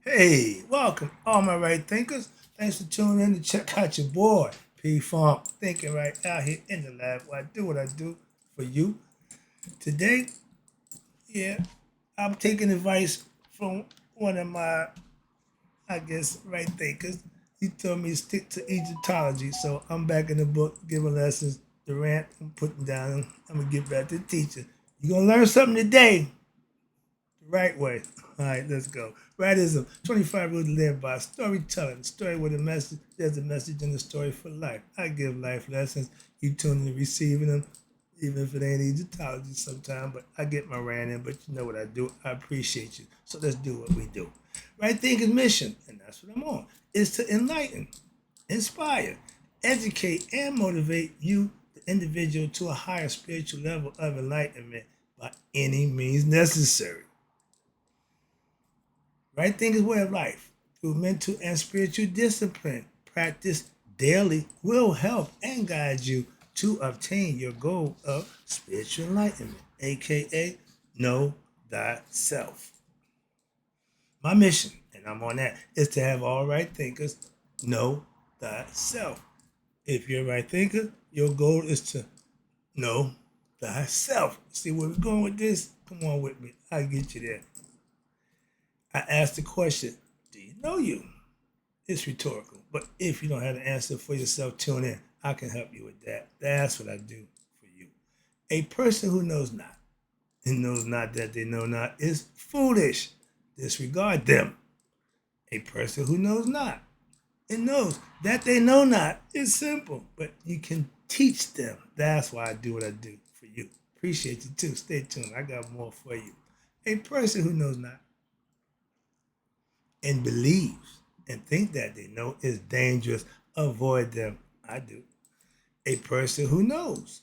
Hey, welcome, all my right thinkers. Thanks for tuning in to check out your boy, P Funk, thinking right out here in the lab. Where I do what I do for you. Today, yeah, I'm taking advice from one of my, I guess, right thinkers. He told me to stick to Egyptology, so I'm back in the book giving lessons. The rant I'm putting down. I'm gonna get back to teaching. You're gonna learn something today. Right way. All right, let's go. Rightism, 25 rules to live by. Storytelling, story with a message. There's a message in the story for life. I give life lessons. You tune in to receiving them, even if it ain't Egyptology sometimes, but I get my rant in, but you know what I do. I appreciate you. So let's do what we do. Right thinking mission, and that's what I'm on, is to enlighten, inspire, educate, and motivate you, the individual, to a higher spiritual level of enlightenment by any means necessary. Right thinking way of life through mental and spiritual discipline. Practice daily will help and guide you to obtain your goal of spiritual enlightenment, aka know thyself. My mission, and I'm on that, is to have all right thinkers know thyself. If you're a right thinker, your goal is to know thyself. See where we're going with this? Come on with me. I'll get you there. I asked the question, do you know you? It's rhetorical, but if you don't have the answer for yourself, tune in. I can help you with that. That's what I do for you. A person who knows not and knows not that they know not is foolish. Disregard them. A person who knows not and knows that they know not is simple, but you can teach them. That's why I do what I do for you. Appreciate you too. Stay tuned. I got more for you. A person who knows not and believes and think that they know is dangerous. Avoid them. I do. A person who knows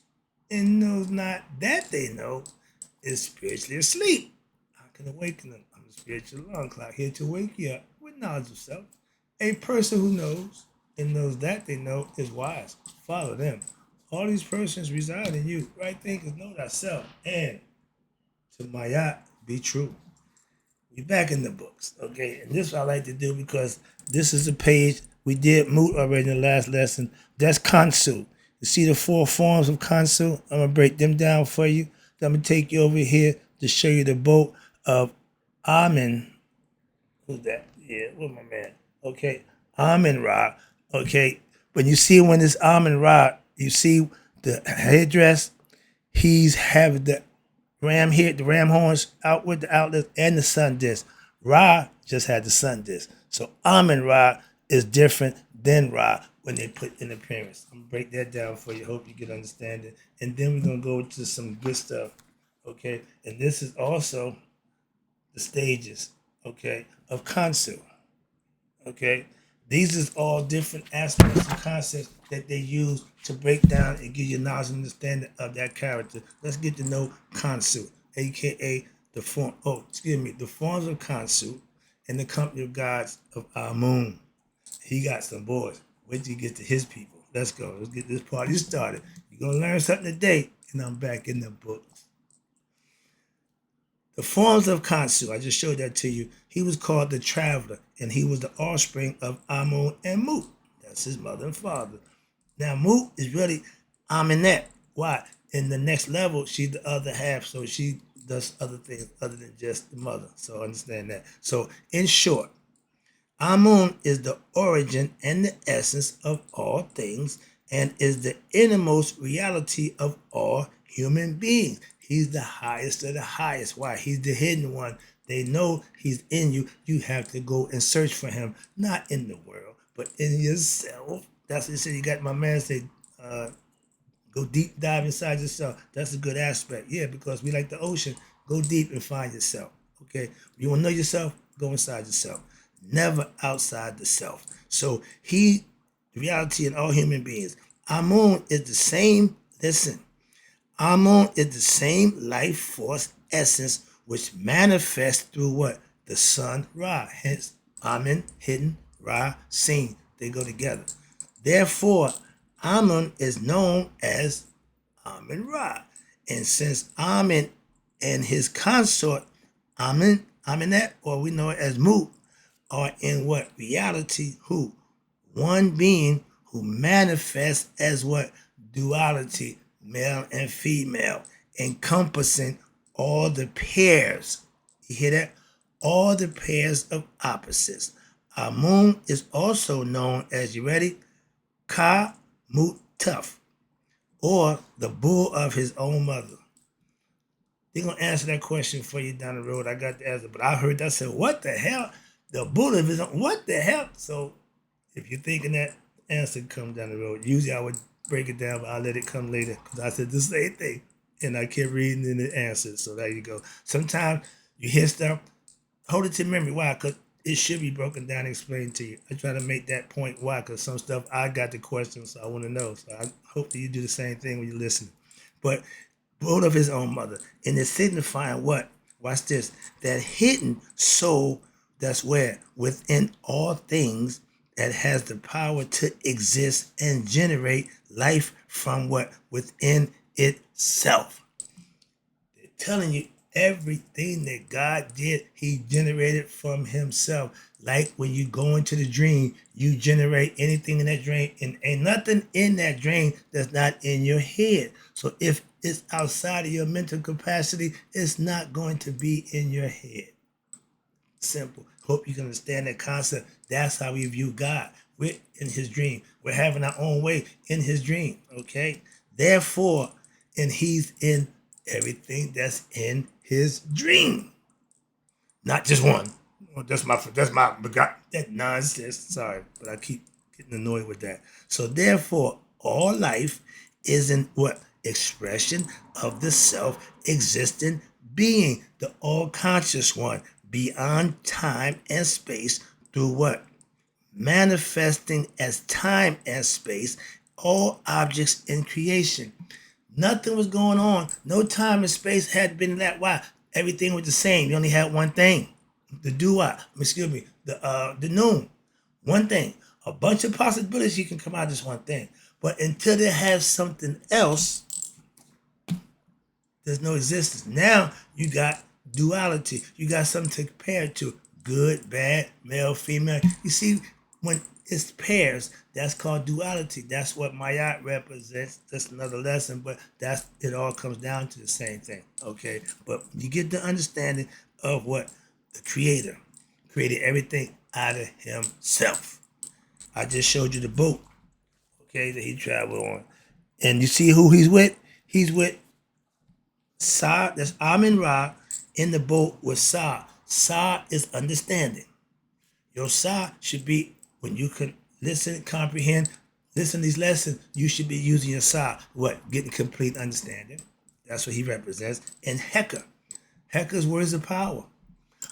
and knows not that they know is spiritually asleep. I can awaken them. I'm a spiritual alarm clock here to wake you up with knowledge of self. A person who knows and knows that they know is wise. Follow them. All these persons reside in you. Right thinkers know thyself. And to Mayat, be true. We back in the books, okay? And this I like to do because this is a page we did moot already in the last lesson. That's Kansu. You see the four forms of Kansu? I'm gonna break them down for you. Then I'm gonna take you over here to show you the boat of Amun. Who's that? Yeah, where's my man? Okay, Amun Ra. Okay, when you see when it's Amun Ra, you see the headdress. He's having the ram here, the ram horns out with the outlets and the sun disc. Ra just had the sun disc. So Amun Ra is different than Ra when they put in appearance. I'm gonna break that down for you. Hope you can understand it. And then we're gonna go to some good stuff. Okay. And this is also the stages, okay, of Kansu. Okay. These is all different aspects and concepts that they use to break down and give you knowledge and understanding of that character. Let's get to know Kansu, aka the forms of Kansu and the company of gods of Amun. He got some boys. Wait till you get to his people. Let's go. Let's get this party started. You're gonna learn something today, and I'm back in the book. The forms of Kansu, I just showed that to you. He was called the Traveler, and he was the offspring of Amun and Mut. That's his mother and father. Now, Mut is really Aminet. Why? In the next level, she's the other half, so she does other things other than just the mother. So understand that. So, in short, Amun is the origin and the essence of all things and is the innermost reality of all human beings. He's the highest of the highest. Why? He's the hidden one. They know he's in you. You have to go and search for him, not in the world, but in yourself. That's what he said. You got my man say, go deep dive inside yourself. That's a good aspect. Yeah, because we like the ocean. Go deep and find yourself. Okay? You want to know yourself? Go inside yourself. Never outside the self. So the reality in all human beings. Amun is the same, listen, Amun is the same life force essence which manifests through what? The sun Ra. Hence, Amun, hidden, Ra, seen. They go together. Therefore, Amun is known as Amun Ra. And since Amun and his consort, Aminet, or we know it as Mut, are in what? Reality, who? One being who manifests as what? Duality, male and female, encompassing all the pairs. You hear that? All the pairs of opposites. Amun is also known as, you ready? Ka Mutaf, or the bull of his own mother. They're gonna answer that question for you down the road. I got the answer, but I heard that. I said, "What the hell? The bull of his own? What the hell?" So, if you're thinking that answer come down the road, usually I would break it down, but I'll let it come later because I said the same thing, and I kept reading in the answers. So there you go. Sometimes you hear stuff, hold it to memory. Why? Because it should be broken down and explained to you. I try to make that point. Why? Because some stuff I got the questions, so I want to know. So I hope that you do the same thing when you listen. But born of his own mother, and it's signifying what? Watch this. That hidden soul that's where within all things that has the power to exist and generate life from what? Within itself. They're telling you everything that God did, he generated from himself. Like when you go into the dream, you generate anything in that dream, and ain't nothing in that dream that's not in your head. So if it's outside of your mental capacity, it's not going to be in your head. Simple. Hope you can understand that concept. That's how we view God. We're in his dream. We're having our own way in his dream. Okay? Therefore, and he's in everything that's in his dream. Not just one. Well, that's my that nonsense. Sorry, but I keep getting annoyed with that. So therefore, all life is in what? Expression of the self-existent being, the all-conscious one, beyond time and space, through what? Manifesting as time and space, all objects in creation. Nothing was going on. No time and space had been that wide. Everything was the same. You only had one thing. The the noon. One thing. A bunch of possibilities you can come out of this one thing. But until they have something else, there's no existence. Now you got duality. You got something to compare it to. Good, bad, male, female. You see, when it's pairs, that's called duality. That's what Mayat represents. That's another lesson, but it all comes down to the same thing. Okay. But you get the understanding of what the creator created everything out of himself. I just showed you the boat, okay, that he traveled on. And you see who he's with? He's with Sa, that's Amun Ra in the boat with Sa. Sa is understanding. Your Sa should be, when you can listen, comprehend, listen to these lessons, you should be using your Sa. What? Getting complete understanding. That's what he represents. And Heka. Heka's words of power.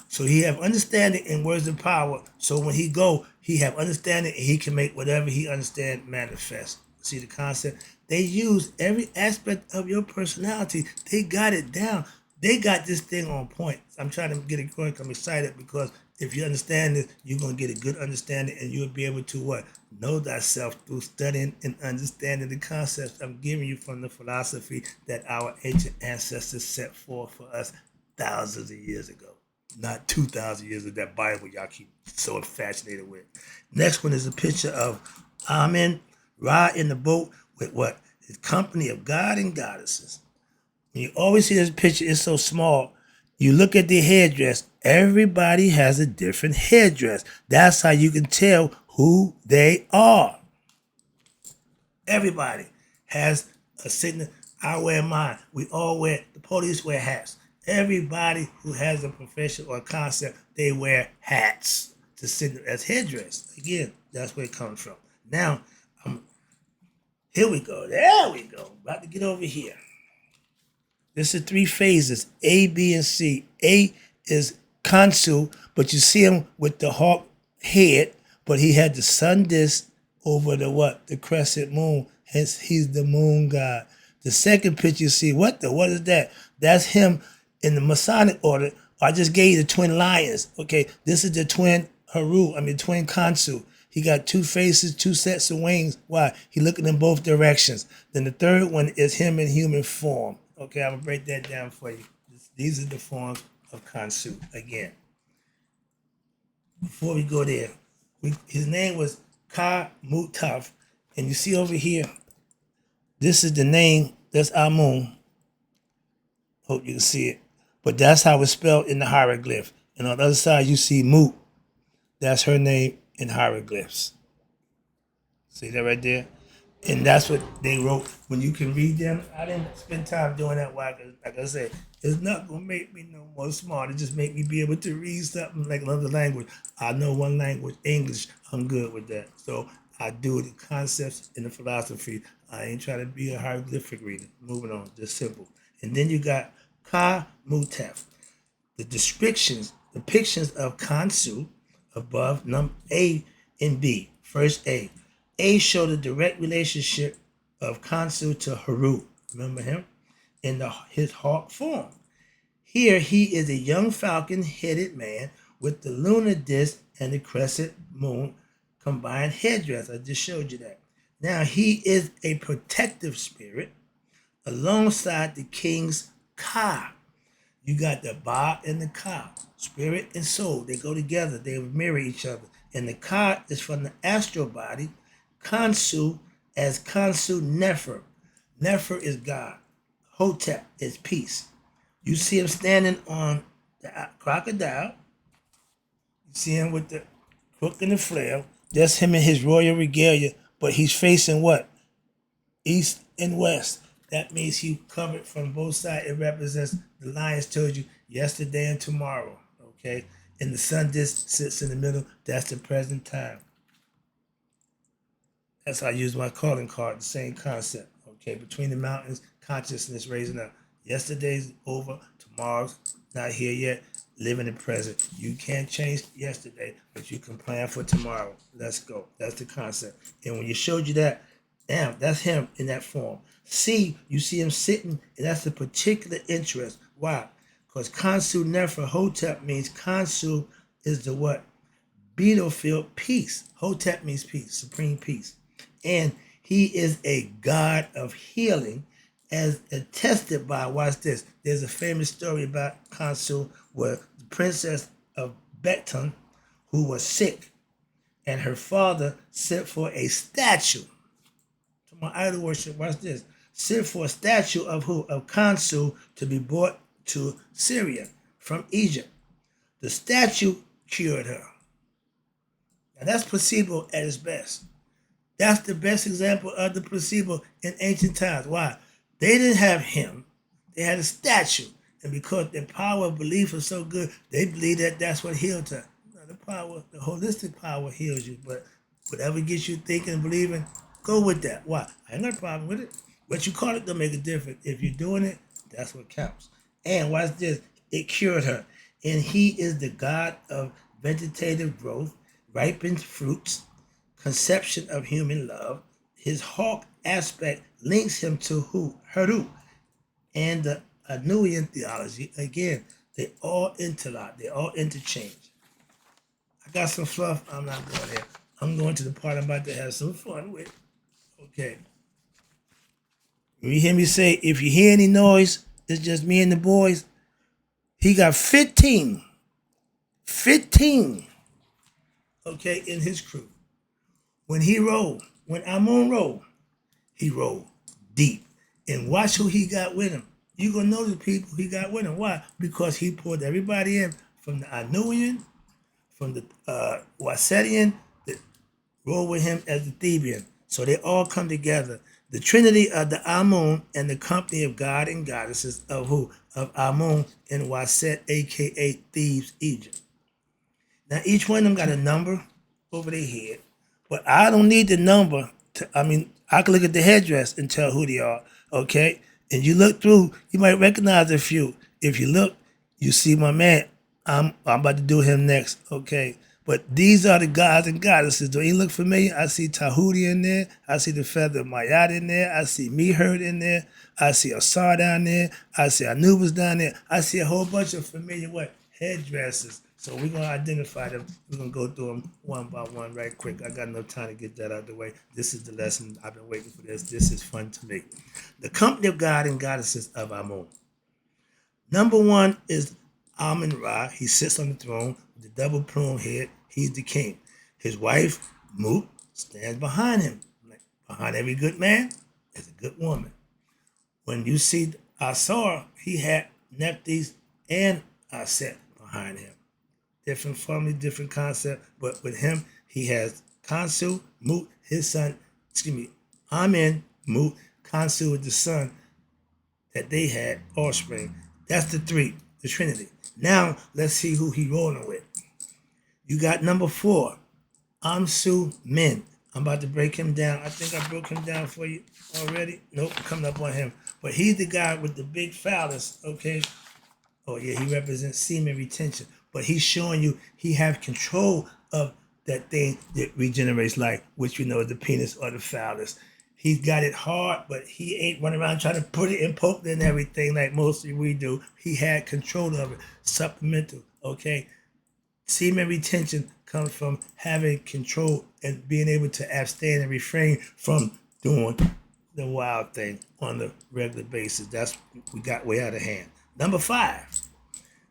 So he have understanding and words of power. So when he go, he have understanding and he can make whatever he understand manifest. See the concept? They use every aspect of your personality. They got it down. They got this thing on point. I'm trying to get it going. I'm excited because if you understand this, you're going to get a good understanding and you'll be able to what? Know thyself through studying and understanding the concepts I'm giving you from the philosophy that our ancient ancestors set forth for us thousands of years ago. Not 2,000 years of that Bible y'all keep so fascinated with. Next one is a picture of Amun Ra in the boat with what? His company of God and goddesses. When you always see this picture, it's so small. You look at the headdress. Everybody has a different headdress. That's how you can tell who they are. Everybody has a signature. I wear mine. We all wear, the police wear hats. Everybody who has a profession or a concept, they wear hats to signal as headdress. Again, that's where it comes from. Now, here we go. There we go. About to get over here. This is three phases, A, B, and C. A is Kansu, but you see him with the hawk head, but he had the sun disk over the what? The crescent moon. Hence, he's the moon god. The second picture you see, what is that? That's him in the Masonic order. I just gave you the twin lions. Okay, this is the twin twin Kansu. He got two faces, two sets of wings. Why? He looking in both directions. Then the third one is him in human form. Okay, I'm going to break that down for you. These are the forms of Kansu again. before we go there, his name was Ka Mutaf. And you see over here, this is the name, that's Amun. Hope you can see it. But that's how it's spelled in the hieroglyph. And on the other side, you see Mut. That's her name in hieroglyphs. See that right there? And that's what they wrote. When you can read them, I didn't spend time doing that. Why? Like I said, it's not gonna make me no more smart. It just make me be able to read something like another language. I know one language, English. I'm good with that. So I do the concepts and the philosophy. I ain't trying to be a hieroglyphic reader. Moving on, just simple. And then you got Ka Mutef, the depictions of Kansu above A and B. First A. A showed a direct relationship of Kansu to Haru. Remember him? In his hawk form. Here he is a young falcon-headed man with the lunar disk and the crescent moon combined headdress. I just showed you that. Now he is a protective spirit alongside the king's Ka. You got the Ba and the Ka, spirit and soul. They go together. They mirror each other. And the Ka is from the astral body. Kansu as Kansu Nefer. Nefer is God. Hotep is peace. You see him standing on the crocodile. You see him with the crook and the flail. That's him in his royal regalia. But he's facing what? East and west. That means he covered from both sides. It represents the lions told you yesterday and tomorrow. Okay? And the sun disk sits in the middle. That's the present time. That's how I use my calling card, the same concept. Okay, between the mountains, consciousness raising up. Yesterday's over, tomorrow's not here yet. Live in the present. You can't change yesterday, but you can plan for tomorrow. Let's go. That's the concept. And when you showed you that, damn, that's him in that form. C, you see him sitting, and that's a particular interest. Why? Because Kansu Nefer Hotep means Kansu is the what? Battlefield peace. Hotep means peace, supreme peace. And he is a god of healing, as attested by, watch this. There's a famous story about Kansu where the princess of Becton, who was sick, and her father sent for a statue. To my idol worship, watch this. Sent for a statue of who? Of Kansu to be brought to Syria from Egypt. The statue cured her. Now that's placebo at its best. That's the best example of the placebo in ancient times. Why? They didn't have him. They had a statue. And because their power of belief was so good, they believed that that's what healed her. The power, the holistic power heals you. But whatever gets you thinking and believing, go with that. Why? I ain't got a problem with it. What you call it don't make a difference. If you're doing it, that's what counts. And watch this. It cured her. And he is the god of vegetative growth, ripened fruits, conception of human love. His hawk aspect links him to who? Heru. And the Anuian theology, again, they all interlock, they all interchange. I got some fluff, I'm not going there. I'm going to the part I'm about to have some fun with. Okay. When you hear me say, if you hear any noise, it's just me and the boys. He got 15, okay, in his crew. When he rolled, when Amun rolled, he rolled deep. And watch who he got with him. You're going to know the people he got with him. Why? Because he pulled everybody in from the Anuian, from the Wasetian, that rolled with him as the Theban. So they all come together. The trinity of the Amun and the company of God and goddesses of who? Of Amun and Waset, a.k.a. Thebes, Egypt. Now, each one of them got a number over their head. But I don't need the number. I can look at the headdress and tell who they are, okay? And you look through, you might recognize a few. If you look, you see my man. I'm about to do him next, okay? But these are the gods and goddesses. Do you look familiar? I see Tahuti in there. I see the feather of Mayat in there. I see Meherd in there. I see Asar down there. I see Anubis down there. I see a whole bunch of familiar what? Headdresses. So we're going to identify them. We're going to go through them one by one right quick. I got enough time to get that out of the way. This is the lesson. I've been waiting for this. This is fun to me. The company of God and goddesses of Amun. Number one is Amun Ra. He sits on the throne with the double plume head. He's the king. His wife, Mut, stands behind him. Like, behind every good man is a good woman. When you see Asar, he had Nephthys and Aset behind him. Different family, different concept, but with him, he has Kansu, Mut, his son, Amun, Mut, Kansu is the son that they had offspring. That's the three, the Trinity. Now let's see who he rolling with. You got number 4, Amsu Min. I'm about to break him down. I think I broke him down for you already. Nope, coming up on him. But he's the guy with the big phallus, okay? Oh yeah, he represents semen retention. But he's showing you he have control of that thing that regenerates life, which we know is the penis or the phallus. He's got it hard, but he ain't running around trying to put it and poke it and everything like mostly we do. He had control of it. Supplemental, okay? Semen retention comes from having control and being able to abstain and refrain from doing the wild thing on the regular basis. That's we got way out of hand. Number 5.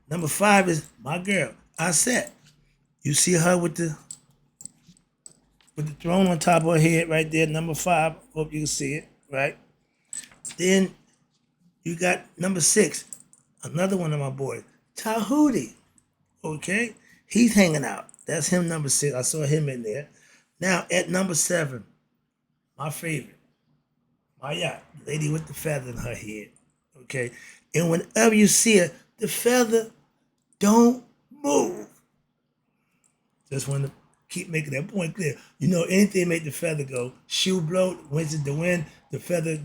Number 5 is my girl, Aset. You see her with the throne on top of her head right there, number 5. Hope you can see it, right? Then you got number 6, another one of my boys, Tahuti. Okay? He's hanging out. That's him, number 6. I saw him in there. Now, at number 7, my favorite, Maya, lady with the feather in her head. Okay? And whenever you see her, the feather don't move. Just want to keep making that point clear. You know, anything make the feather go. Shoe blow, winds the wind, the feather,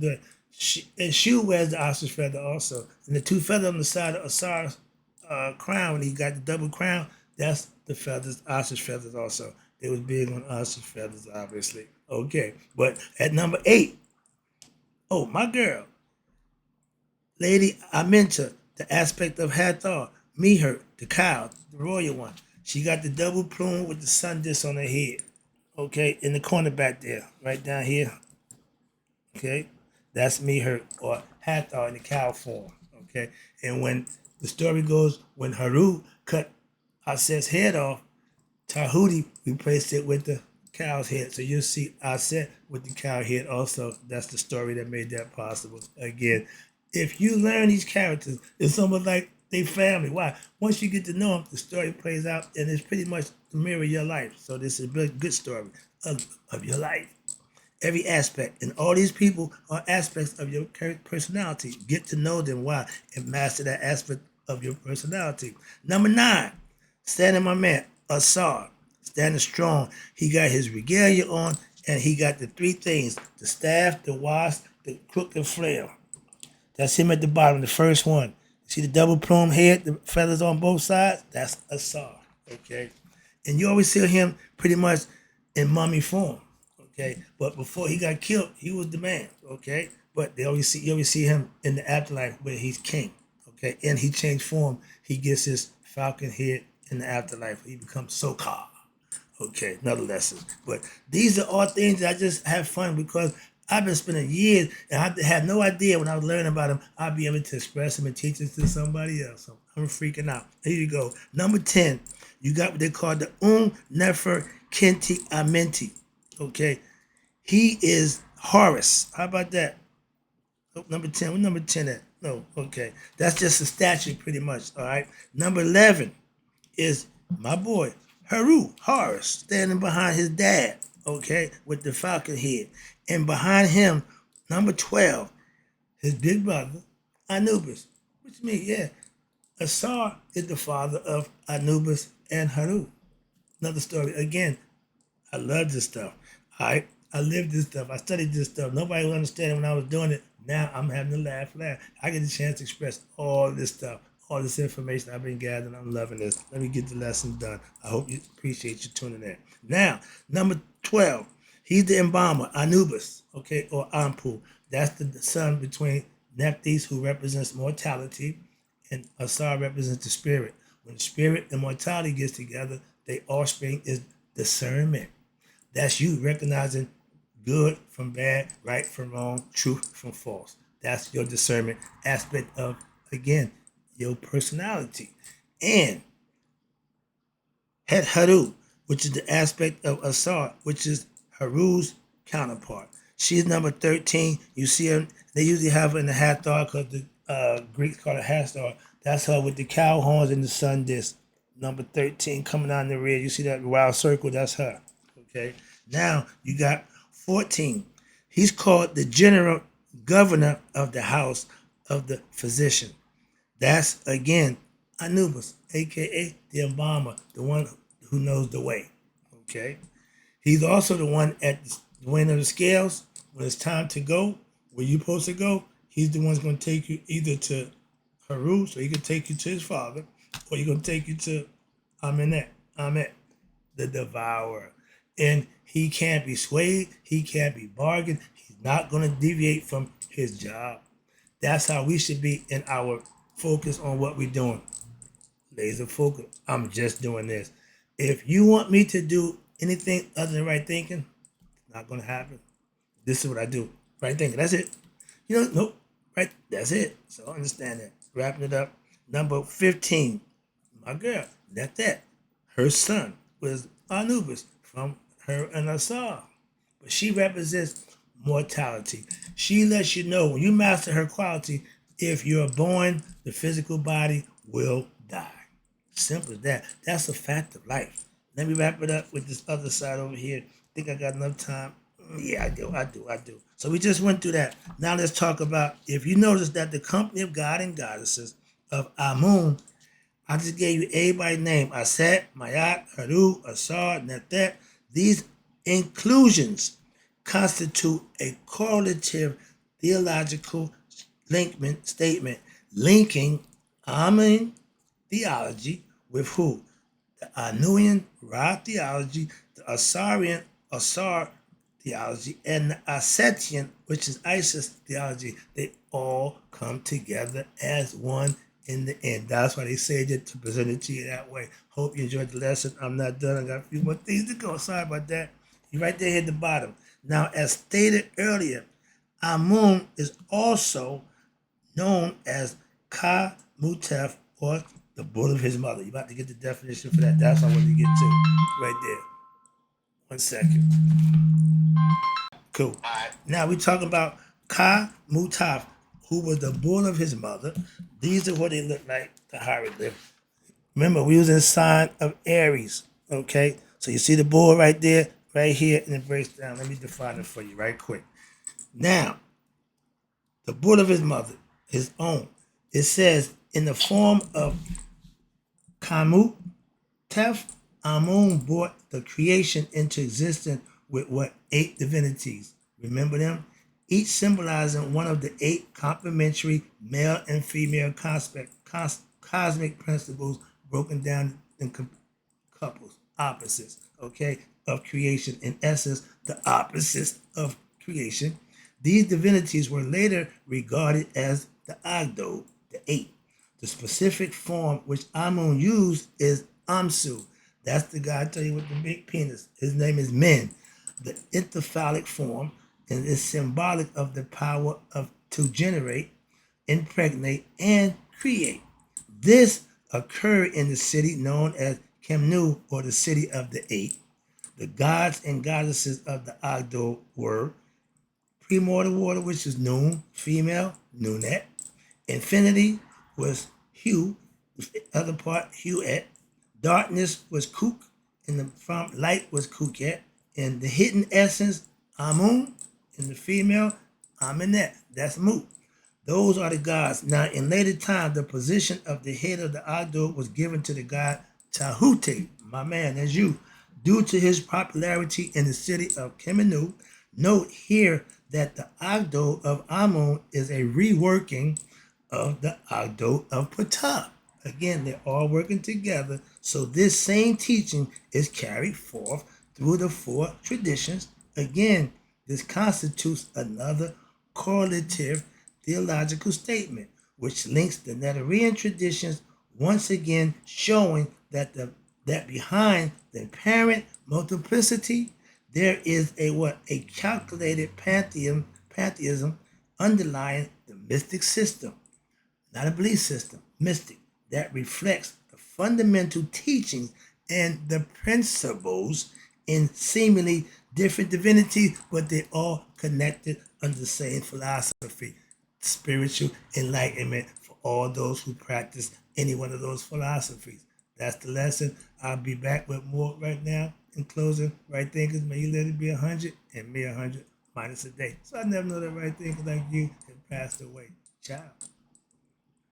and shoe wears the ostrich feather also. And the 2 feathers on the side of Asar's crown, when he got the double crown, that's the feathers, ostrich feathers also. They was big on ostrich feathers, obviously. Okay, but at number 8, oh, my girl, Lady Aminta, the aspect of Hathor, Meher, the cow, the royal one. She got the double plume with the sun disc on her head. Okay, in the corner back there, right down here. Okay, that's Meher or Hathor in the cow form. Okay, and when the story goes, when Haru cut Aset's head off, Tahuti replaced it with the cow's head. So you'll see Aset with the cow head also. That's the story that made that possible. Again, if you learn these characters, it's almost like they family. Why? Once you get to know them, the story plays out and it's pretty much the mirror of your life. So this is a good story of your life. Every aspect. And all these people are aspects of your personality. Get to know them. Why? And master that aspect of your personality. Number 9, standing my man, Asar. Standing strong. He got his regalia on and he got the 3 things. The staff, the wasp, the crook and flail. That's him at the bottom, the first one. See the double plume head, the feathers on both sides? That's Asar, okay? And you always see him pretty much in mummy form, okay? But before he got killed, he was the man, okay? But you always see him in the afterlife where he's king, okay? And he changed form. He gets his falcon head in the afterlife. He becomes Sokar. Okay, another lesson. But these are all things that I just have fun because I've been spending years and I had no idea when I was learning about them, I'd be able to express them and teach it to somebody else. So I'm freaking out. Here you go. Number 10, you got what they call the Nefer Kenti Amenti. Okay, he is Horus. How about that? Oh, number 10. What number 10 at? No, okay. That's just a statue pretty much, all right? Number 11 is my boy, Horus, standing behind his dad, okay, with the falcon head. And behind him, number 12, his big brother, Anubis. Which means, yeah, Asar is the father of Anubis and Haru. Another story. Again, I love this stuff. All right? I live this stuff. I studied this stuff. Nobody was understanding when I was doing it. Now I'm having to laugh. I get the chance to express all this stuff, all this information I've been gathering. I'm loving this. Let me get the lesson done. I hope you appreciate you tuning in. Now, number 12, he's the embalmer, Anubis, okay, or Anpu. That's the son between Nephthys, who represents mortality, and Asar represents the spirit. When the spirit and mortality gets together, their offspring is discernment. That's you recognizing good from bad, right from wrong, truth from false. That's your discernment aspect of, again, your personality. And Het Haru, which is the aspect of Asar, which is Haru's counterpart. She's number 13. You see her, they usually have her in the Hathor because the Greeks call it Hathor. That's her with the cow horns and the sun disk. Number 13 coming out in the rear. You see that wild circle? That's her. Okay. Now you got 14. He's called the general governor of the house of the physician. That's again Anubis, aka the embalmer, the one who knows the way. Okay. He's also the one at the weighing of the scales. When it's time to go, where you're supposed to go, he's the one that's going to take you either to Haru, so he can take you to his father, or he's going to take you to Amen, the devourer. And he can't be swayed, he can't be bargained, he's not going to deviate from his job. That's how we should be in our focus on what we're doing. Laser focus. I'm just doing this. If you want me to do anything other than right thinking, it's not going to happen. This is what I do. Right thinking. That's it. Nope. Right. That's it. So understand that. Wrapping it up. Number 15. My girl. That's that. Her son was Anubis from her and Asar. But she represents mortality. She lets you know when you master her quality, if you're born, the physical body will die. Simple as that. That's a fact of life. Let me wrap it up with this other side over here. Think I got enough time? Yeah, I do. So we just went through that. Now let's talk about, if you notice that the company of God and goddesses of Amun, I just gave you everybody's name. Aset, Mayat, Haru, Asar, Netet. These inclusions constitute a correlative theological linkment statement linking Amun theology with who? The Anuian Ra theology, the Asarian Asar theology, and the Asetian, which is Isis theology. They all come together as one in the end. That's why they said it, to present it to you that way. Hope you enjoyed the lesson. I'm not done. I got a few more things to go. Sorry about that. You're right there at the bottom. Now, as stated earlier, Amun is also known as Ka Mutef, or the bull of his mother. You're about to get the definition for that. That's what I want to get to right there. 1 second. Cool. Now we talking about Ka Mutaf, who was the bull of his mother. These are what they look like to hieroglyph. Remember, we was in the sign of Aries. Okay? So you see the bull right there, right here, and it breaks down. Let me define it for you right quick. Now, the bull of his mother, his own. It says, in the form of Kamut, Tef, Amun brought the creation into existence with what? 8 divinities. Remember them? Each symbolizing one of the 8 complementary male and female cosmic principles broken down in couples, opposites, okay, of creation. In essence, the opposites of creation. These divinities were later regarded as the Agdo, the 8. The specific form which Amun used is Amsu. That's the guy I tell you with the big penis. His name is Men. The interphalic form, and is symbolic of the power of to generate, impregnate, and create. This occurred in the city known as Kemnu, or the city of the 8. The gods and goddesses of the Agdo were primordial water, which is Nun, female, Nunet. Infinity was Hu, the other part, Huet. Darkness was Kuk, and the from light was Kuket. And the hidden essence, Amun, and the female, Amenet. That's Mu. Those are the gods. Now, in later time, the position of the head of the Agdo was given to the god Tahute, my man, that's you, due to his popularity in the city of Kemenu. Note here that the Agdo of Amun is a reworking of the Agdo of Ptah. Again, they're all working together. So this same teaching is carried forth through the 4 traditions. Again, this constitutes another correlative theological statement, which links the Netarian traditions, once again showing that that behind the apparent multiplicity, there is a calculated pantheism underlying the mystic system, not a belief system, mystic, that reflects the fundamental teachings and the principles in seemingly different divinities, but they all connected under the same philosophy, spiritual enlightenment for all those who practice any one of those philosophies. That's the lesson. I'll be back with more right now. In closing, right thinkers, may you let it be 100, and may 100 minus a day. So I never know that right thinker like you have passed away. Ciao.